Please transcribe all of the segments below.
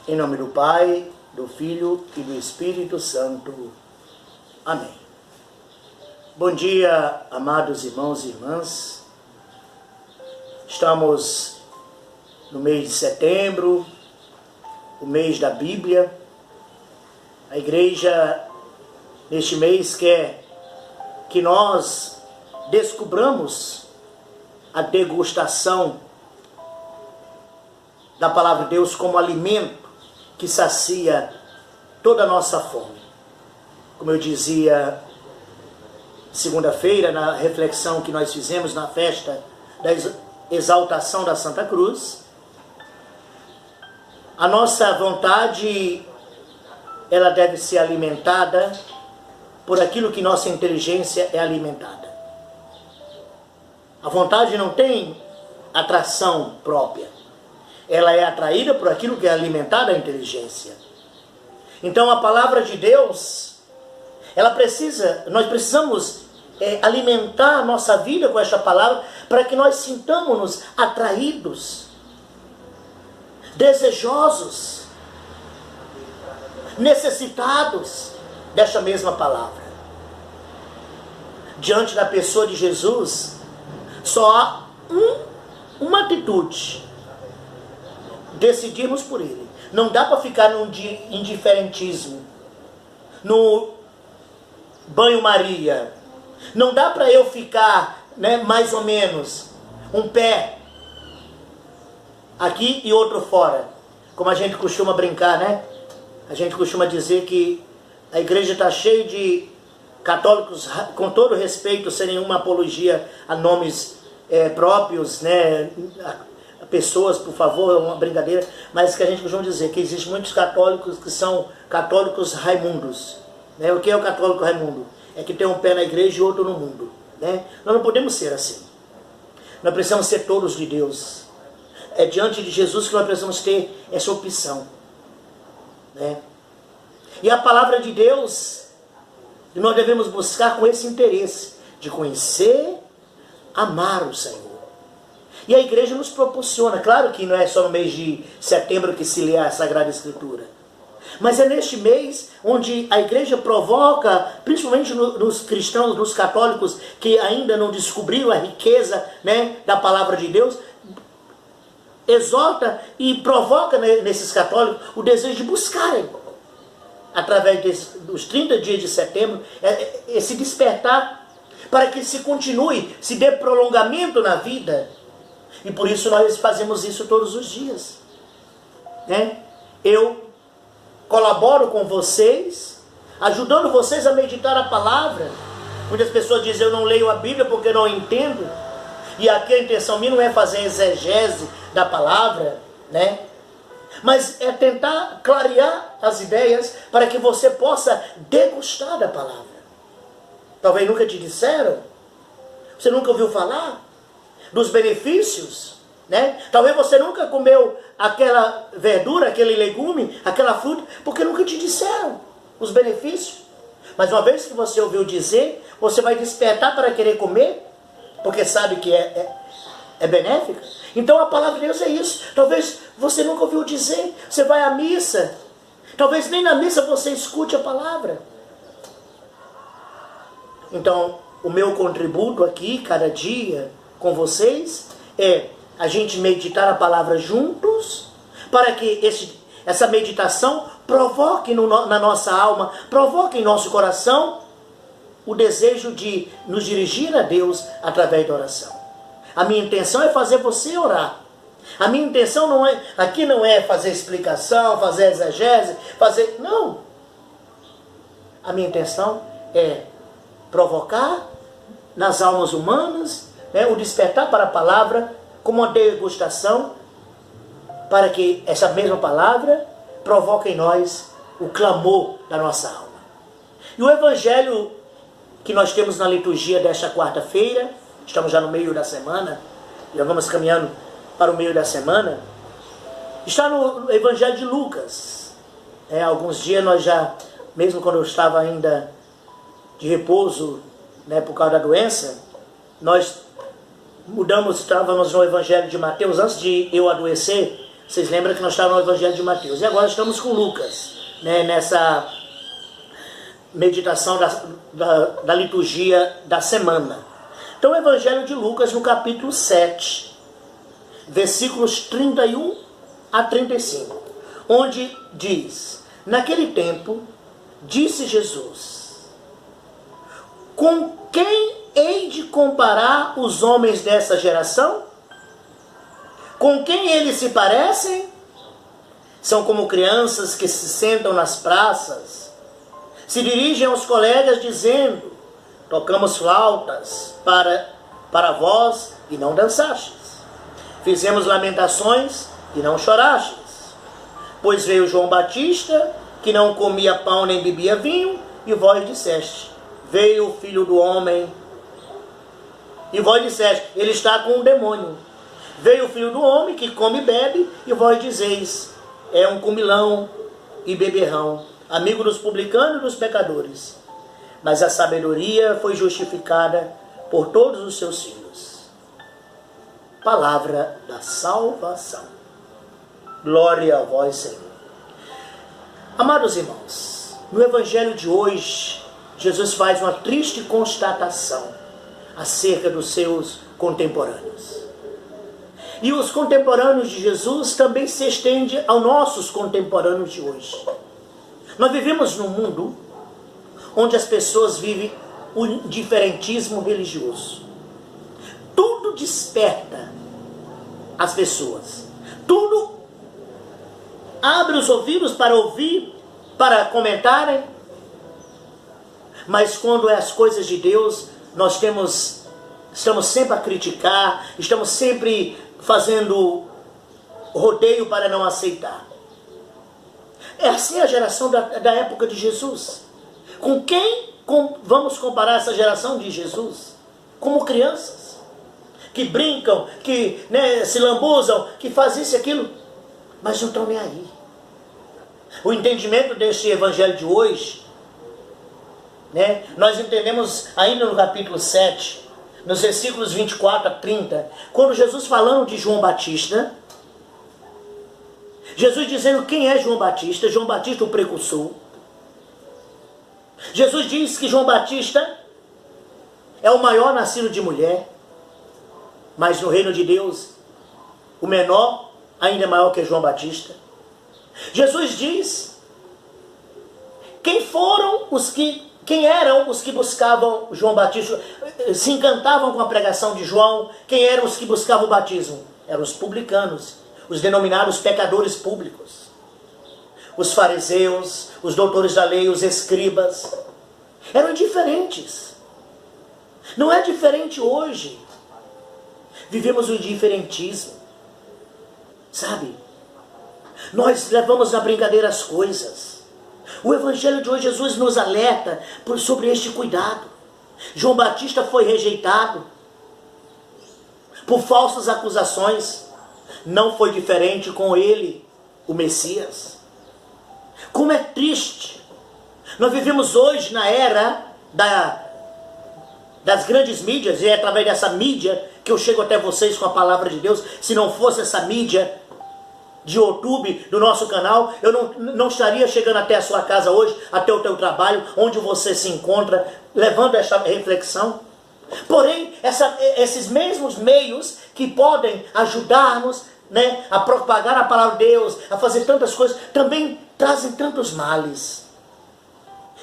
Em nome do Pai, do Filho e do Espírito Santo. Amém. Bom dia, amados irmãos e irmãs. Estamos no mês de setembro, o mês da Bíblia. A igreja, neste mês, quer que nós descubramos a degustação da palavra de Deus como alimento que sacia toda a nossa fome. Como eu dizia segunda-feira, na reflexão que nós fizemos na festa da exaltação da Santa Cruz, a nossa vontade, ela deve ser alimentada por aquilo que nossa inteligência é alimentada. A vontade não tem atração própria. Ela é atraída por aquilo que é alimentada a inteligência. Então a palavra de Deus, nós precisamos alimentar a nossa vida com esta palavra para que nós sintamos-nos atraídos, desejosos, necessitados desta mesma palavra. Diante da pessoa de Jesus, só há uma atitude: decidirmos por Ele. Não dá para ficar num indiferentismo, no banho-maria. Não dá para eu ficar, mais ou menos, um pé aqui e outro fora. Como a gente costuma brincar, né? A gente costuma dizer que a igreja está cheia de católicos, com todo respeito, sem nenhuma apologia a nomes próprios, né? Pessoas, por favor, é uma brincadeira, mas que a gente costuma dizer que existem muitos católicos que são católicos raimundos. O que é o católico raimundo? É que tem um pé na igreja e outro no mundo. Nós não podemos ser assim. Nós precisamos ser todos de Deus. É diante de Jesus que nós precisamos ter essa opção. E a palavra de Deus, nós devemos buscar com esse interesse de conhecer, amar o Senhor. E a igreja nos proporciona. Claro que não é só no mês de setembro que se lê a Sagrada Escritura, mas é neste mês onde a igreja provoca, principalmente nos cristãos, nos católicos que ainda não descobriram a riqueza, da palavra de Deus, exorta e provoca nesses católicos o desejo de buscarem, através dos 30 dias de setembro, esse despertar, para que se continue, se dê prolongamento na vida. E por isso nós fazemos isso todos os dias. Eu colaboro com vocês, ajudando vocês a meditar a palavra. Muitas pessoas dizem: eu não leio a Bíblia porque não entendo. E aqui a intenção minha não é fazer exegese da palavra, mas é tentar clarear as ideias para que você possa degustar da palavra. Talvez nunca te disseram, você nunca ouviu falar dos benefícios, Talvez você nunca comeu aquela verdura, aquele legume, aquela fruta, porque nunca te disseram os benefícios. Mas uma vez que você ouviu dizer, você vai despertar para querer comer, porque sabe que é benéfica. Então a palavra de Deus é isso. Talvez você nunca ouviu dizer, você vai à missa, talvez nem na missa você escute a palavra. Então o meu contributo aqui, cada dia, com vocês, é a gente meditar a palavra juntos, para que essa meditação provoque na nossa alma, provoque em nosso coração o desejo de nos dirigir a Deus através da oração. A minha intenção é fazer você orar. A minha intenção aqui não é fazer explicação, fazer exegese, não. A minha intenção é provocar nas almas humanas o despertar para a palavra como uma degustação, para que essa mesma palavra provoque em nós o clamor da nossa alma. E o evangelho que nós temos na liturgia desta quarta-feira, estamos já no meio da semana, já vamos caminhando para o meio da semana, está no evangelho de Lucas. Alguns dias nós já, mesmo quando eu estava ainda de repouso, por causa da doença, nós estávamos no Evangelho de Mateus, antes de eu adoecer, Vocês lembram que nós estávamos no Evangelho de Mateus. E agora estamos com Lucas, né, nessa meditação da liturgia da semana. Então, o Evangelho de Lucas, no capítulo 7, versículos 31 a 35, onde diz: naquele tempo, disse Jesus: com quem hei de comparar os homens dessa geração? Com quem eles se parecem? São como crianças que se sentam nas praças, se dirigem aos colegas dizendo: tocamos flautas para vós e não dançastes. Fizemos lamentações e não chorastes. Pois veio João Batista, que não comia pão nem bebia vinho, e vós disseste: veio o Filho do Homem. E vós disseste: ele está com um demônio. Veio o Filho do Homem, que come e bebe, e vós dizeis: é um comilão e beberrão, amigo dos publicanos e dos pecadores. Mas a sabedoria foi justificada por todos os seus filhos. Palavra da salvação. Glória a vós, Senhor. Amados irmãos, no Evangelho de hoje, Jesus faz uma triste constatação acerca dos seus contemporâneos. E os contemporâneos de Jesus também se estendem aos nossos contemporâneos de hoje. Nós vivemos num mundo onde as pessoas vivem o indiferentismo religioso. Tudo desperta as pessoas. Tudo abre os ouvidos para ouvir, para comentarem. Mas quando é as coisas de Deus, nós estamos sempre a criticar, estamos sempre fazendo rodeio para não aceitar. É assim a geração da época de Jesus. Com quem vamos comparar essa geração de Jesus? Como crianças, que brincam, que se lambuzam, que fazem isso e aquilo, mas não estão nem aí. O entendimento deste evangelho de hoje, nós entendemos ainda no capítulo 7, nos versículos 24 a 30, quando Jesus falando de João Batista, Jesus dizendo quem é João Batista, João Batista o precursor. Jesus diz que João Batista é o maior nascido de mulher, mas no reino de Deus, o menor ainda é maior que João Batista. Jesus diz quem eram os que buscavam João Batista, se encantavam com a pregação de João. Quem eram os que buscavam o batismo? Eram os publicanos, os denominados pecadores públicos. Os fariseus, os doutores da lei, os escribas, eram indiferentes. Não é diferente hoje. Vivemos o indiferentismo, sabe? Nós levamos na brincadeira as coisas. O Evangelho de hoje, Jesus nos alerta sobre este cuidado. João Batista foi rejeitado por falsas acusações. Não foi diferente com ele, o Messias. Como é triste. Nós vivemos hoje na era das grandes mídias, e é através dessa mídia que eu chego até vocês com a palavra de Deus. Se não fosse essa mídia de YouTube, do nosso canal, eu não estaria chegando até a sua casa hoje, até o teu trabalho, onde você se encontra, levando esta reflexão. Porém, esses mesmos meios que podem ajudar-nos, a propagar a palavra de Deus, a fazer tantas coisas, também trazem tantos males.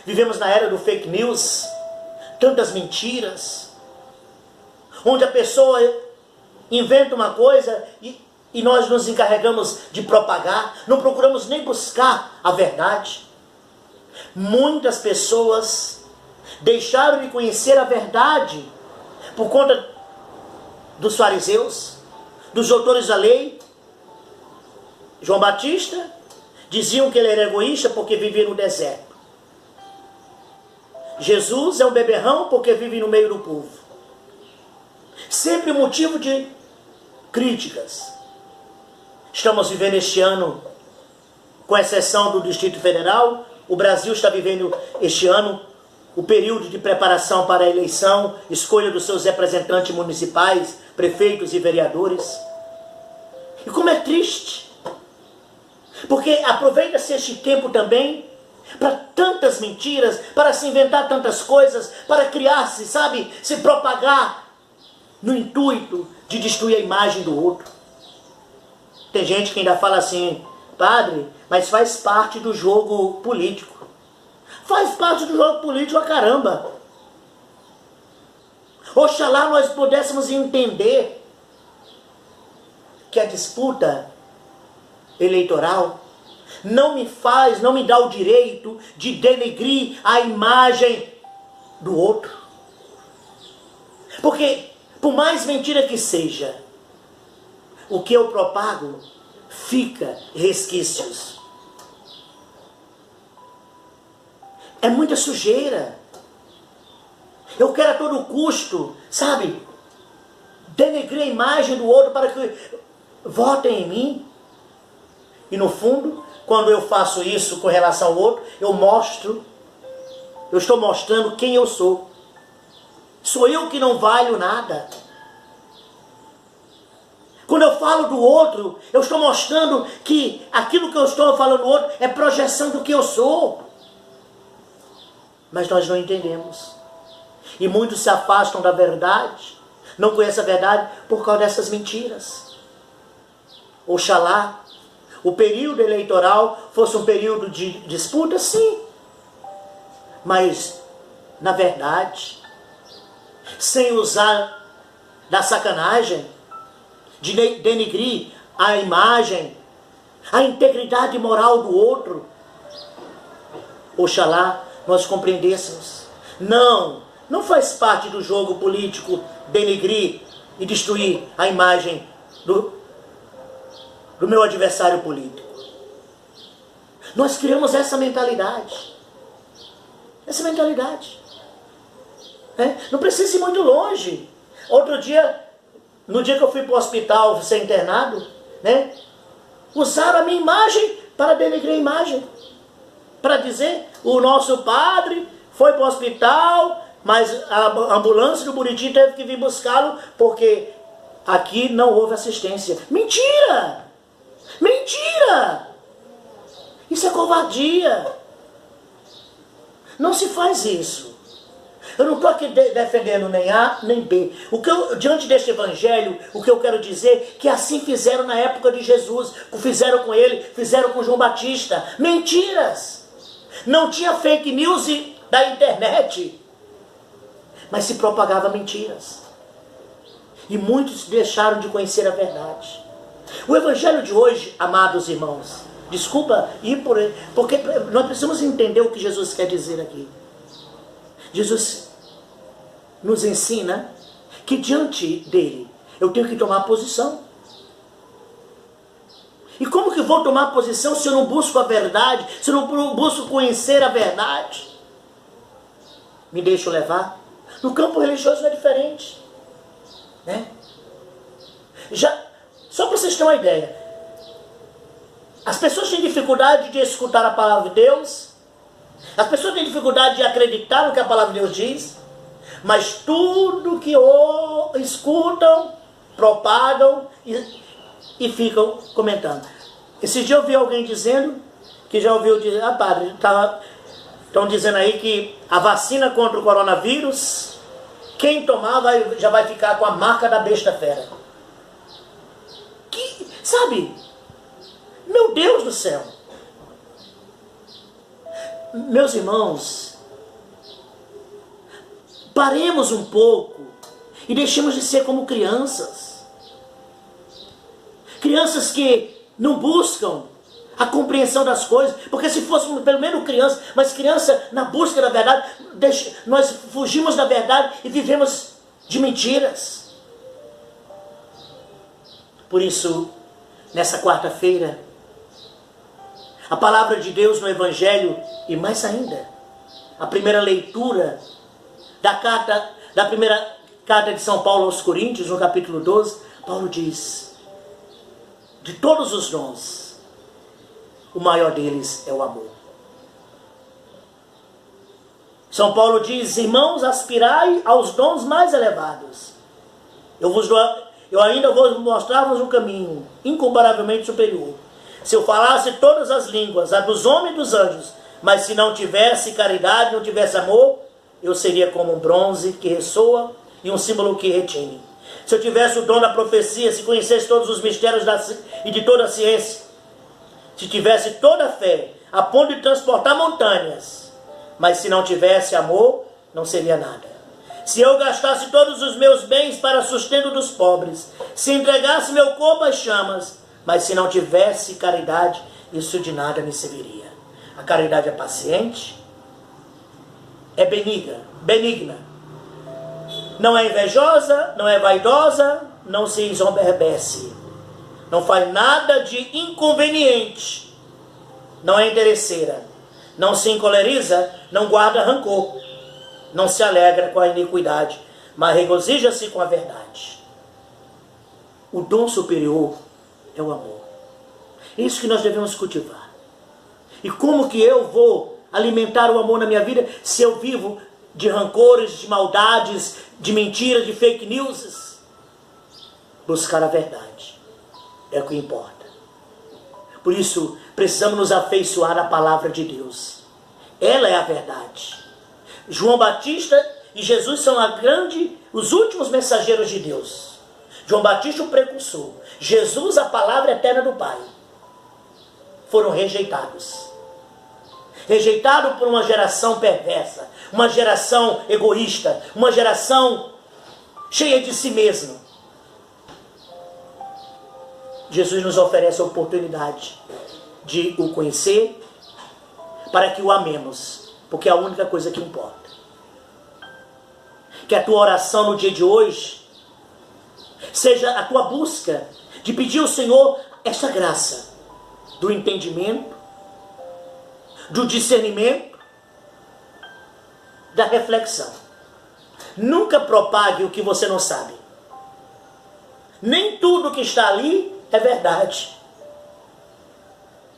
Vivemos na era do fake news, tantas mentiras, onde a pessoa inventa uma coisa e nós nos encarregamos de propagar, não procuramos nem buscar a verdade. Muitas pessoas deixaram de conhecer a verdade por conta dos fariseus, dos doutores da lei. João Batista diziam que ele era egoísta porque vivia no deserto. Jesus é um beberrão porque vive no meio do povo. Sempre motivo de críticas. Estamos vivendo este ano, com exceção do Distrito Federal, o Brasil está vivendo este ano o período de preparação para a eleição, escolha dos seus representantes municipais, prefeitos e vereadores. E como é triste Porque aproveita-se este tempo também para tantas mentiras, para se inventar tantas coisas, para criar-se, sabe, se propagar no intuito de destruir a imagem do outro. Tem gente que ainda fala assim, padre, mas faz parte do jogo político. Faz parte do jogo político a caramba. Oxalá nós pudéssemos entender que a disputa eleitoral não me dá o direito de denegrir a imagem do outro. Porque, por mais mentira que seja, o que eu propago fica resquícios. É muita sujeira. Eu quero a todo custo, sabe, denegrir a imagem do outro para que votem em mim. E no fundo, quando eu faço isso com relação ao outro, eu estou mostrando quem eu sou. Sou eu que não valho nada. Quando eu falo do outro, eu estou mostrando que aquilo que eu estou falando do outro é projeção do que eu sou. Mas nós não entendemos. E muitos se afastam da verdade, não conhecem a verdade por causa dessas mentiras. Oxalá o período eleitoral fosse um período de disputa, sim. Mas, na verdade, sem usar da sacanagem, de denegrir a imagem, a integridade moral do outro. Oxalá nós compreendêssemos. Não faz parte do jogo político denegrir e destruir a imagem do meu adversário político. Nós criamos essa mentalidade. Essa mentalidade. Não precisa ir muito longe. Outro dia, no dia que eu fui para o hospital ser internado, usaram a minha imagem para denegrir a imagem. Para dizer, o nosso padre foi para o hospital, mas a ambulância do Buriti teve que vir buscá-lo porque aqui não houve assistência. Mentira! Mentira! Isso é covardia. Não se faz isso. Eu não estou aqui defendendo nem A nem B. Diante deste evangelho, o que eu quero dizer é que assim fizeram na época de Jesus. Fizeram com ele, fizeram com João Batista. Mentiras! Não tinha fake news da internet. Mas se propagava mentiras. E muitos deixaram de conhecer a verdade. O evangelho de hoje, amados irmãos, desculpa ir por ele, porque nós precisamos entender o que Jesus quer dizer aqui. Jesus nos ensina que diante dele eu tenho que tomar posição. E como que vou tomar posição se eu não busco a verdade, se eu não busco conhecer a verdade? Me deixo levar. No campo religioso não é diferente. Só para vocês terem uma ideia. As pessoas têm dificuldade de escutar a palavra de Deus. As pessoas têm dificuldade de acreditar no que a palavra de Deus diz. Mas tudo que escutam, propagam e ficam comentando. Esses dias eu vi alguém dizendo, que já ouviu dizer, padre, estão dizendo aí que a vacina contra o coronavírus, quem tomar já vai ficar com a marca da besta fera. Sabe? Meu Deus do céu. Meus irmãos, paremos um pouco e deixemos de ser como crianças. Crianças que não buscam a compreensão das coisas, porque se fôssemos pelo menos criança, mas criança na busca da verdade, nós fugimos da verdade e vivemos de mentiras. Por isso, nessa quarta-feira, a palavra de Deus no Evangelho, e mais ainda, a primeira leitura da primeira carta de São Paulo aos Coríntios, no capítulo 12, Paulo diz, de todos os dons, o maior deles é o amor. São Paulo diz, irmãos, aspirai aos dons mais elevados. Eu ainda vou mostrar-vos um caminho incomparavelmente superior. Se eu falasse todas as línguas, a dos homens e dos anjos, mas se não tivesse caridade, não tivesse amor, eu seria como um bronze que ressoa e um símbolo que retine. Se eu tivesse o dom da profecia, se conhecesse todos os mistérios e de toda a ciência, se tivesse toda a fé, a ponto de transportar montanhas, mas se não tivesse amor, não seria nada. Se eu gastasse todos os meus bens para sustento dos pobres, se entregasse meu corpo às chamas, mas se não tivesse caridade, isso de nada me serviria. A caridade é paciente, é benigna. Não é invejosa, não é vaidosa, não se ensoberbece. Não faz nada de inconveniente. Não é interesseira. Não se encoleriza, não guarda rancor. Não se alegra com a iniquidade, mas regozija-se com a verdade. O dom superior é o amor. É isso que nós devemos cultivar. E como que eu vou alimentar o amor na minha vida se eu vivo de rancores, de maldades, de mentiras, de fake news? Buscar a verdade é o que importa. Por isso, precisamos nos afeiçoar à palavra de Deus. Ela é a verdade. João Batista e Jesus são os últimos mensageiros de Deus. João Batista, o precursor. Jesus, a palavra eterna do Pai. Foram rejeitados. Rejeitados por uma geração perversa, uma geração egoísta, uma geração cheia de si mesma. Jesus nos oferece a oportunidade de o conhecer para que o amemos, porque é a única coisa que importa. Que a tua oração no dia de hoje seja a tua busca de pedir ao Senhor esta graça do entendimento, do discernimento, da reflexão. Nunca propague o que você não sabe. Nem tudo que está ali é verdade.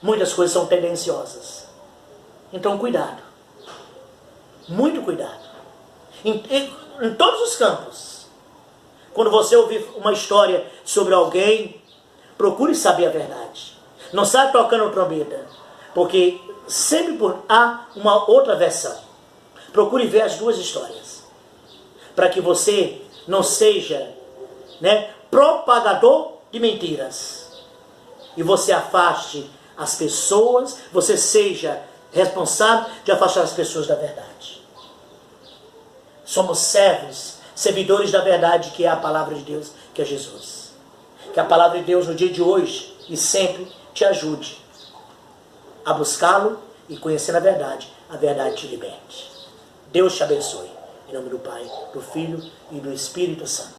Muitas coisas são tendenciosas. Então, cuidado. Muito cuidado. Em todos os campos. Quando você ouvir uma história sobre alguém, procure saber a verdade. Não saia tocando trombeta. Porque sempre há uma outra versão. Procure ver as duas histórias. Para que você não seja propagador de mentiras. E você afaste as pessoas, você seja responsável de afastar as pessoas da verdade. Somos servidores da verdade, que é a palavra de Deus, que é Jesus. Que a palavra de Deus no dia de hoje e sempre te ajude a buscá-lo e conhecer a verdade te liberte. Deus te abençoe. Em nome do Pai, do Filho e do Espírito Santo.